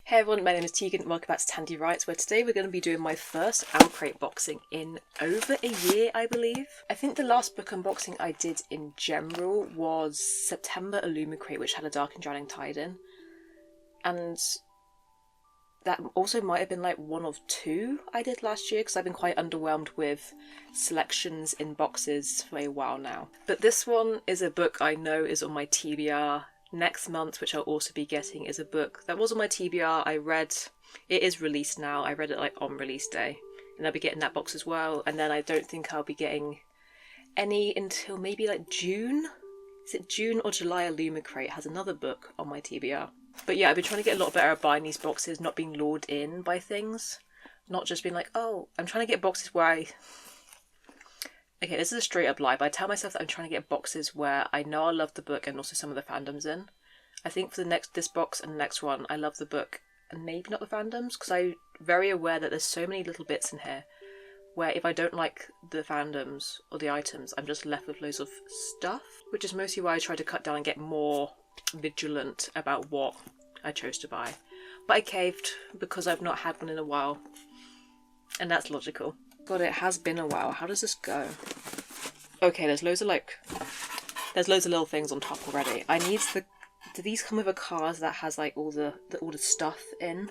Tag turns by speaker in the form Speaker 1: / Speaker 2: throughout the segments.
Speaker 1: Hey everyone, my name is Tegan and welcome back to TandeWrites, where today we're going to be doing my first OwlCrate boxing in over a year, I believe. I think the last book unboxing I did in general was September OwlCrate, which had a Dark and Drowning Tide in. And that also might have been like one of two I did last year, because I've been quite underwhelmed with selections in boxes for a while now. But this one is a book I know is on my TBR. Next month, which I'll also be getting, is a book that was on my TBR. I read, it is released now. I read it like on release day, and I'll be getting that box as well. And then I don't think I'll be getting any until maybe like June. Is it June or July? OwlCrate has another book on my TBR. But yeah, I've been trying to get a lot better at buying these boxes, not being lured in by things, not just being like, oh, I'm trying to get boxes where okay, this is a straight up lie, but I tell myself that I'm trying to get boxes where I know I love the book and also some of the fandoms in. I think for this box and the next one, I love the book and maybe not the fandoms, because I'm very aware that there's so many little bits in here where if I don't like the fandoms or the items, I'm just left with loads of stuff, which is mostly why I try to cut down and get more vigilant about what I chose to buy. But I caved because I've not had one in a while, and that's logical. God, it has been a while. How does this go? Okay, there's loads of little things on top already. I need do these come with a card that has like all the stuff in?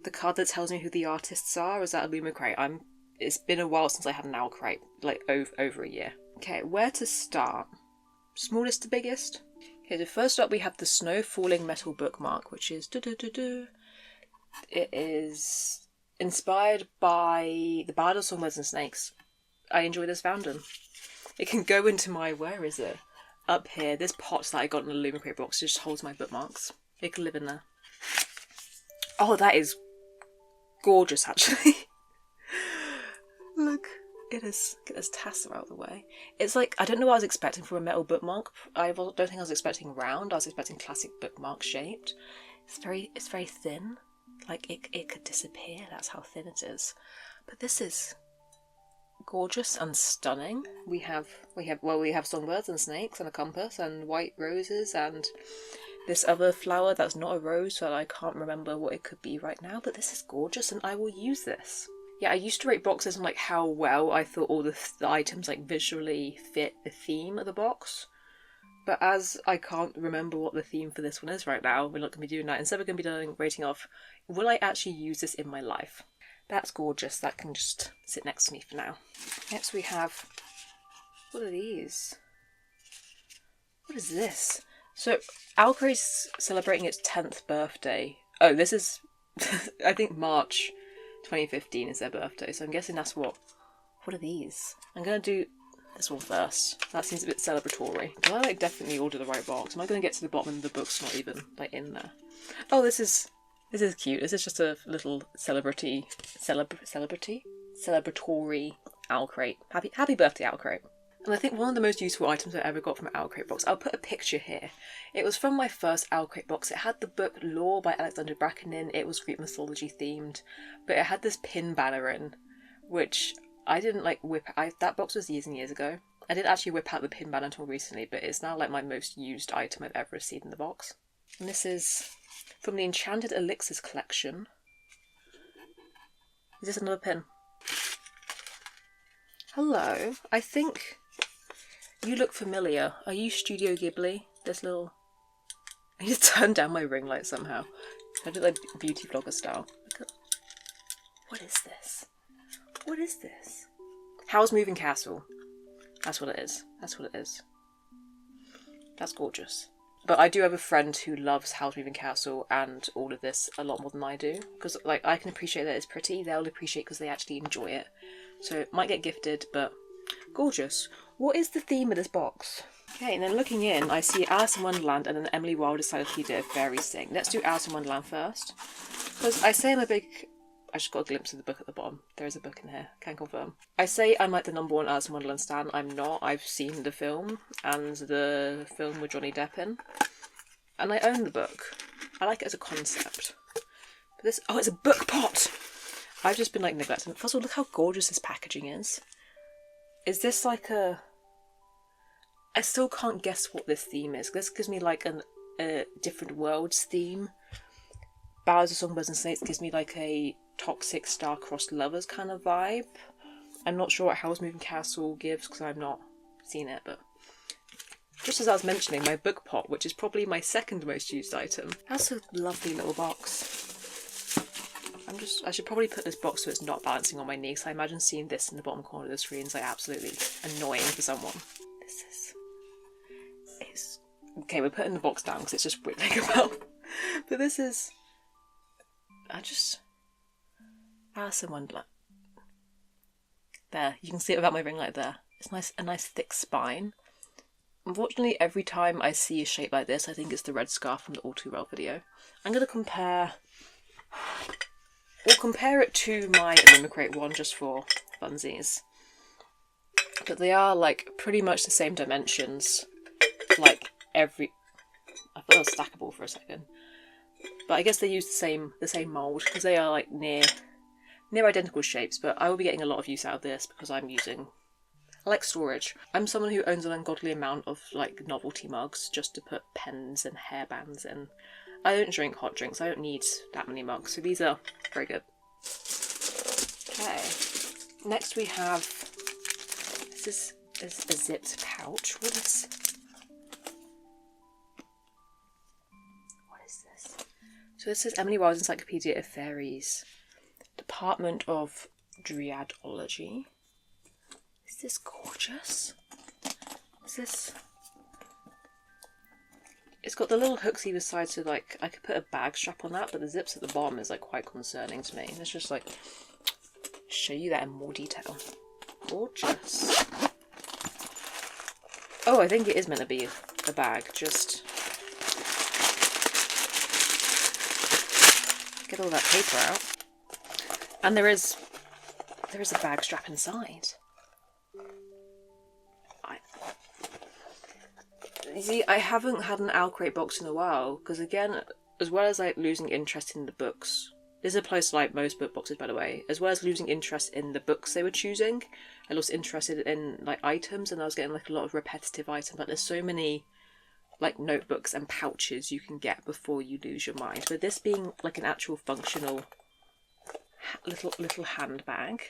Speaker 1: The card that tells me who the artists are? Is that OwlCrate? It's been a while since I had an OwlCrate, like over a year. Okay, where to start? Smallest to biggest? Okay, so first up we have the Snow Falling Metal bookmark, which is It is inspired by the Ballad of Songbirds and Snakes. I enjoy this fandom. It can go into my, where is it? Up here, this pot that I got in a OwlCrate box just holds my bookmarks. It can live in there. Oh, that is gorgeous, actually. Look, it is. Get this tassel out of the way. It's like, I don't know what I was expecting from a metal bookmark. I don't think I was expecting round. I was expecting classic bookmark shaped. It's very thin. Like, it could disappear, that's how thin it is. But this is gorgeous and stunning. We have songbirds and snakes and a compass and white roses and this other flower that's not a rose, so I can't remember what it could be right now, but this is gorgeous and I will use this. Yeah, I used to rate boxes on like how well I thought all the items like visually fit the theme of the box. But as I can't remember what the theme for this one is right now, we're not going to be doing that. Instead we're going to be rating off, will I actually use this in my life? That's gorgeous. That can just sit next to me for now. Next we have, what are these? What is this? So OwlCrate's celebrating its 10th birthday. Oh, this is, I think March 2015 is their birthday. So I'm guessing that's what are these? I'm going to do this one first. That seems a bit celebratory. Do I definitely order the right box? Am I going to get to the bottom and the book's not even in there? Oh, this is cute. This is just a little celebratory OwlCrate. Happy birthday, OwlCrate. And I think one of the most useful items I ever got from an OwlCrate box, I'll put a picture here. It was from my first OwlCrate box. It had the book Lore by Alexander Bracken in. It was Greek mythology themed, but it had this pin banner in, which I didn't whip. That box was years and years ago. I didn't actually whip out the pin banner until recently, but it's now like my most used item I've ever received in the box. And this is from the Enchanted Elixirs collection. Is this another pin? Hello. I think you look familiar. Are you Studio Ghibli? This little... I need to turn down my ring light somehow. I do like beauty vlogger style. Look at... What is this? What is this? Howl's Moving Castle. That's what it is. That's what it is. That's gorgeous. But I do have a friend who loves Howl's Moving Castle and all of this a lot more than I do. Because like I can appreciate that it's pretty. They'll appreciate because they actually enjoy it. So it might get gifted, but gorgeous. What is the theme of this box? Okay, and then looking in, I see Alice in Wonderland and then Emily Wilde decided he did a fairy sing. Let's do Alice in Wonderland first. Because I say I'm a big... I just got a glimpse of the book at the bottom. There is a book in here, can confirm. I say I'm like the #1 Alice in Wonderland stan. I'm not. I've seen the film, and the film with Johnny Depp in. And I own the book. I like it as a concept. But this, oh, it's a book pot! I've just been neglecting it. First of all, look how gorgeous this packaging is. Is this like a... I still can't guess what this theme is. This gives me like a different worlds theme. Ballads of Songbirds and Snakes gives me like a toxic star-crossed lovers kind of vibe. I'm not sure what Howl's Moving Castle gives because I've not seen it, but just as I was mentioning, my book pot, which is probably my second most used item, has a lovely little box. I should probably put this box so it's not balancing on my knee, because I imagine seeing this in the bottom corner of the screen is like absolutely annoying for someone. Okay, we're putting the box down because it's just wiggling about. But this is... Alice in Wonderland. There, you can see it without my ring light there. It's nice, a nice thick spine. Unfortunately, every time I see a shape like this, I think it's the red scarf from the All Too Well video. I'm going to compare... We'll compare it to my OwlCrate one just for funsies. But they are like pretty much the same dimensions. Like every... I thought it was stackable for a second. But I guess they use the same mould because they are like near identical shapes. But I will be getting a lot of use out of this because I like storage. I'm someone who owns an ungodly amount of like novelty mugs just to put pens and hairbands in. I don't drink hot drinks, I don't need that many mugs, so these are very good. Okay, next we have, this is a zipped pouch. What is this? So this is Emily Wilde's Encyclopedia of Fairies, Department of Dryadology. Is this gorgeous? Is this... It's got the little hooks either side, so like I could put a bag strap on that, but the zips at the bottom is like quite concerning to me. Let's just like show you that in more detail. Gorgeous. Oh, I think it is meant to be a bag. Just get all that paper out, and there is a bag strap inside. You see, I haven't had an OwlCrate box in a while, because again, as well as like losing interest in the books, this applies to like most book boxes by the way, as well as losing interest in the books they were choosing, I lost interest in like items, and I was getting like a lot of repetitive items. Like there's so many like notebooks and pouches you can get before you lose your mind, but this being like an actual functional little handbag,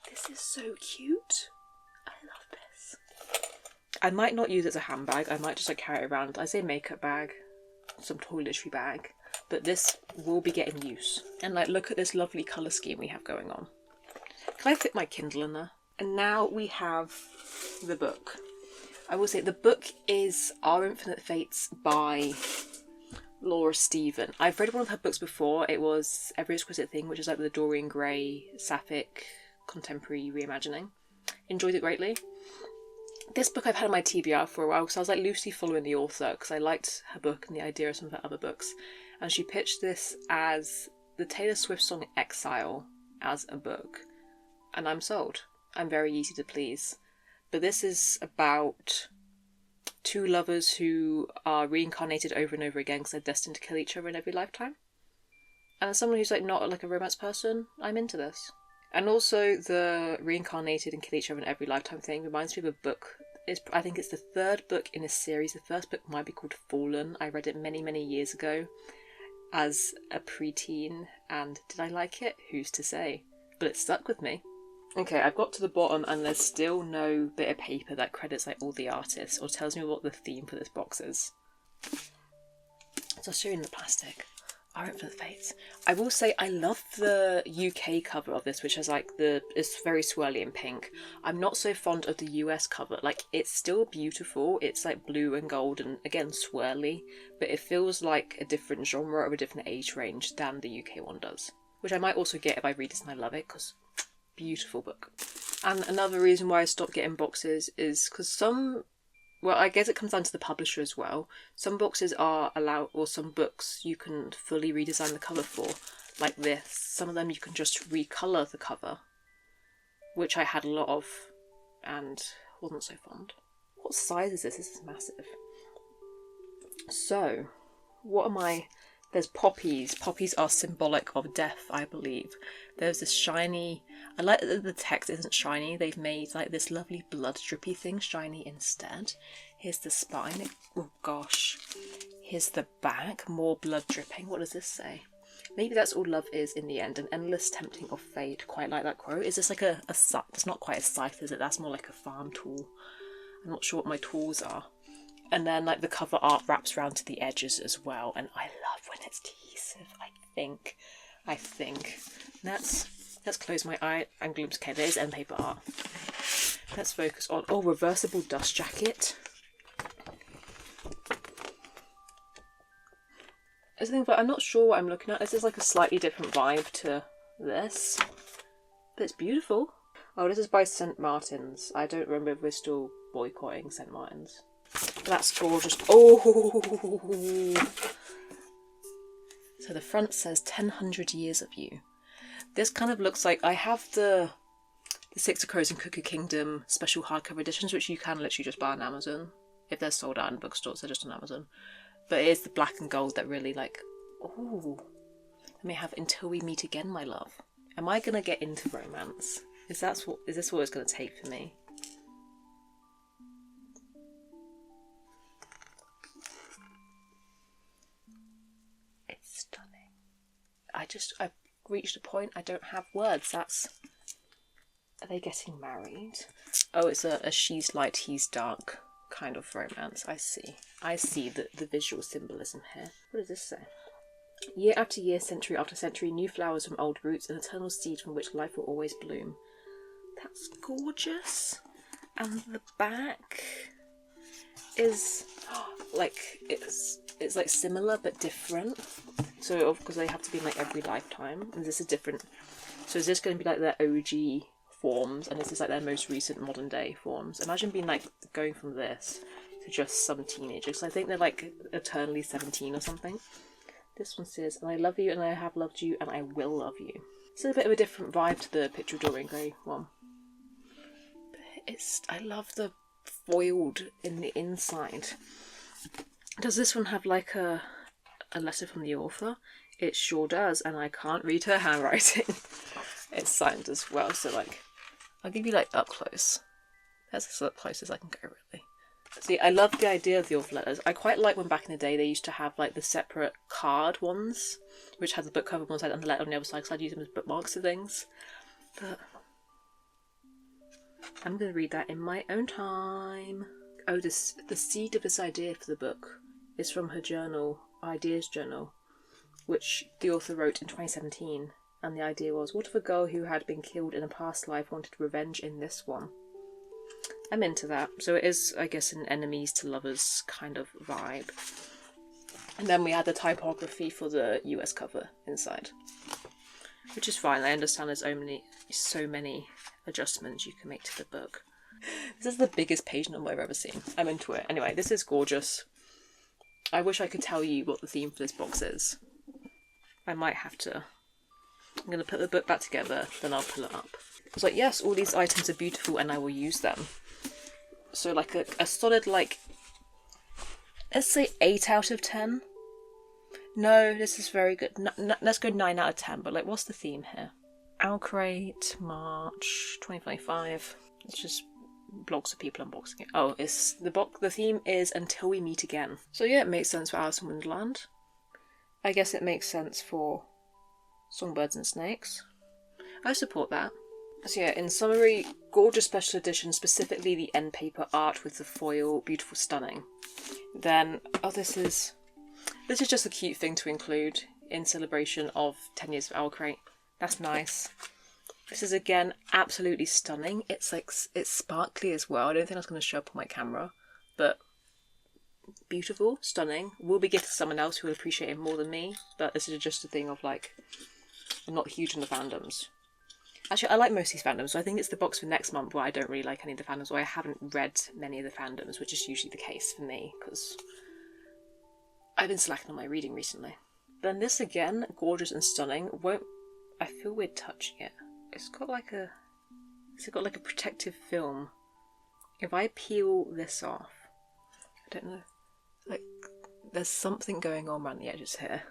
Speaker 1: this is so cute. I love this. I might not use it as a handbag, I might just like carry it around. I say makeup bag, some toiletry bag, but this will be getting use. And like look at this lovely colour scheme we have going on. Can I fit my Kindle in there? And now we have the book. I will say the book is Our Infinite Fates by Laura Stephen. I've read one of her books before. It was Every Exquisite Thing, which is like the Dorian Gray sapphic contemporary reimagining. Enjoyed it greatly. This book I've had on my TBR for a while because I was like loosely following the author because I liked her book and the idea of some of her other books, and she pitched this as the Taylor Swift song Exile as a book, and I'm sold. I'm very easy to please. But this is about two lovers who are reincarnated over and over again because they're destined to kill each other in every lifetime. And as someone who's like not like a romance person, I'm into this. And also the reincarnated and kill each other in every lifetime thing reminds me of a book. I think it's the third book in a series. The first book might be called Fallen. I read it many, many years ago as a preteen, and did I like it? Who's to say? But it stuck with me. Okay, I've got to the bottom and there's still no bit of paper that credits like all the artists or tells me what the theme for this box is. So I'll show you in the plastic. Our Infinite Fates. I will say I love the UK cover of this, which has like it's very swirly and pink. I'm not so fond of the US cover. Like it's still beautiful. It's like blue and gold and again swirly, but it feels like a different genre or a different age range than the UK one does. Which I might also get if I read this and I love it, because beautiful book. And another reason why I stopped getting boxes is because well, I guess it comes down to the publisher as well. Some boxes are allowed, or some books you can fully redesign the cover for, like this. Some of them you can just recolour the cover, which I had a lot of and wasn't so fond. What size is this? This is massive. So, what am I... There's poppies. Poppies are symbolic of death, I believe. There's this shiny... I like that the text isn't shiny. They've made like this lovely blood drippy thing shiny instead. Here's the spine. Oh gosh. Here's the back, more blood dripping. What does this say? Maybe that's all love is in the end, an endless tempting of fate. Quite like that quote. Is this like a scythe? It's not quite a scythe, is it? That's more like a farm tool. I'm not sure what my tools are. And then like the cover art wraps around to the edges as well. And I love when it's adhesive, I think. Let's close my eye and glimpse. Okay, there's end paper art. Let's focus on, oh, reversible dust jacket. I think, but I'm not sure what I'm looking at. This is like a slightly different vibe to this, but it's beautiful. Oh, this is by St. Martin's. I don't remember if we're still boycotting St. Martin's. That's gorgeous. Oh! So the front says 1,000 years of you. This kind of looks like, I have the Six of Crows and Cuckoo Kingdom special hardcover editions, which you can literally just buy on Amazon. If they're sold out in bookstores, they're just on Amazon. But it is the black and gold that really like, ooh. Let me have Until We Meet Again, My Love. Am I going to get into romance? Is this what it's going to take for me? It's stunning. I've reached a point I don't have words. Are they getting married? Oh, it's a she's light, he's dark kind of romance. I see the visual symbolism here. What does this say? Year after year, century after century, new flowers from old roots, an eternal seed from which life will always bloom. That's gorgeous. And the back is like, it's like similar but different. So because they have to be in like every lifetime, and this is different. So is this going to be like their OG forms, and this is like their most recent modern day forms? Imagine being like going from this to just some teenagers. I think they're like eternally 17 or something. This one says, and I love you and I have loved you and I will love you. It's a bit of a different vibe to the Picture of Dorian Gray one. But I love the foiled in the inside. Does this one have like a letter from the author? It sure does, and I can't read her handwriting. It's signed as well, so like, I'll give you like up close. That's as up close as I can go, really. See, I love the idea of the author letters. I quite like when back in the day they used to have like the separate card ones, which had the book cover on one side and the letter on the other side, because I'd use them as bookmarks of things. But I'm going to read that in my own time. Oh, the seed of this idea for the book is from her journal, Ideas Journal, which the author wrote in 2017. And the idea was, what if a girl who had been killed in a past life wanted revenge in this one? I'm into that. So it is, I guess, an enemies to lovers kind of vibe. And then we had the typography for the US cover inside, which is fine. I understand there's so many adjustments you can make to the book. This is the biggest page number I've ever seen. I'm into it. Anyway, this is gorgeous. I wish I could tell you what the theme for this box is. I might have to. I'm going to put the book back together, then I'll pull it up. I was like, yes, all these items are beautiful and I will use them. So like a solid, like, let's say 8 out of 10. No, this is very good. Let's go 9 out of 10, but like, what's the theme here? OwlCrate, March 2025. It's just blogs of people unboxing it. Oh, it's the theme is Until We Meet Again. So yeah, it makes sense for Alice in Wonderland. I guess it makes sense for Songbirds and Snakes. I support that. So yeah, in summary, gorgeous special edition, specifically the end paper art with the foil, beautiful, stunning. Then, oh, this is just a cute thing to include in celebration of 10 years of OwlCrate. That's nice. This is again absolutely stunning. It's like, it's sparkly as well. I don't think that's going to show up on my camera, but beautiful, stunning. Will be gifted to someone else who will appreciate it more than me, but this is just a thing of like, I'm not huge in the fandoms. Actually, I like most of these fandoms, so I think it's the box for next month where I don't really like any of the fandoms, or I haven't read many of the fandoms, which is usually the case for me, because I've been slacking on my reading recently. Then this again, gorgeous and stunning. I feel weird touching it. It's got like a protective film. If I peel this off, I don't know, like, there's something going on around the edges here.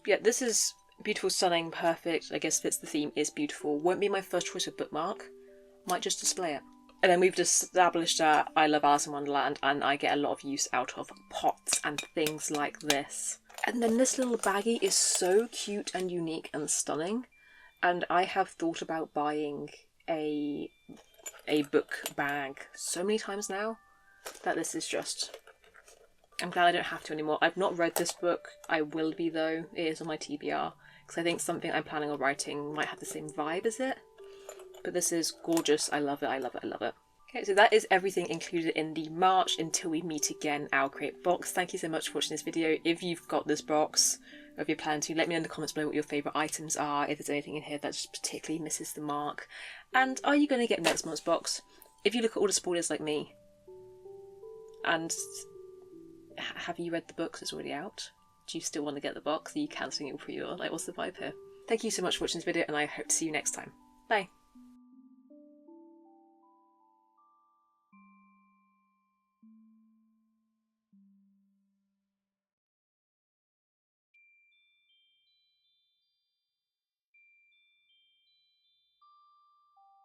Speaker 1: Yeah, this is beautiful, stunning, perfect. I guess fits the theme, is beautiful. Won't be my first choice of bookmark. Might just display it. And then we've just established that I love Alice in Wonderland and I get a lot of use out of pots and things like this. And then this little baggie is so cute and unique and stunning. And I have thought about buying a book bag so many times now that this is just... I'm glad I don't have to anymore. I've not read this book. I will be though. It is on my TBR. Because I think something I'm planning on writing might have the same vibe as it. But this is gorgeous. I love it. I love it. I love it. Okay, so that is everything included in the March Until We Meet Again OwlCrate box. Thank you so much for watching this video. If you've got this box, or if you plan to, let me know in the comments below what your favourite items are, if there's anything in here that just particularly misses the mark. And are you going to get next month's box? If you look at all the spoilers like me, and have you read the book that's already out? Do you still want to get the box? Are you cancelling your pre-order? Like, what's the vibe here? Thank you so much for watching this video, and I hope to see you next time. Bye!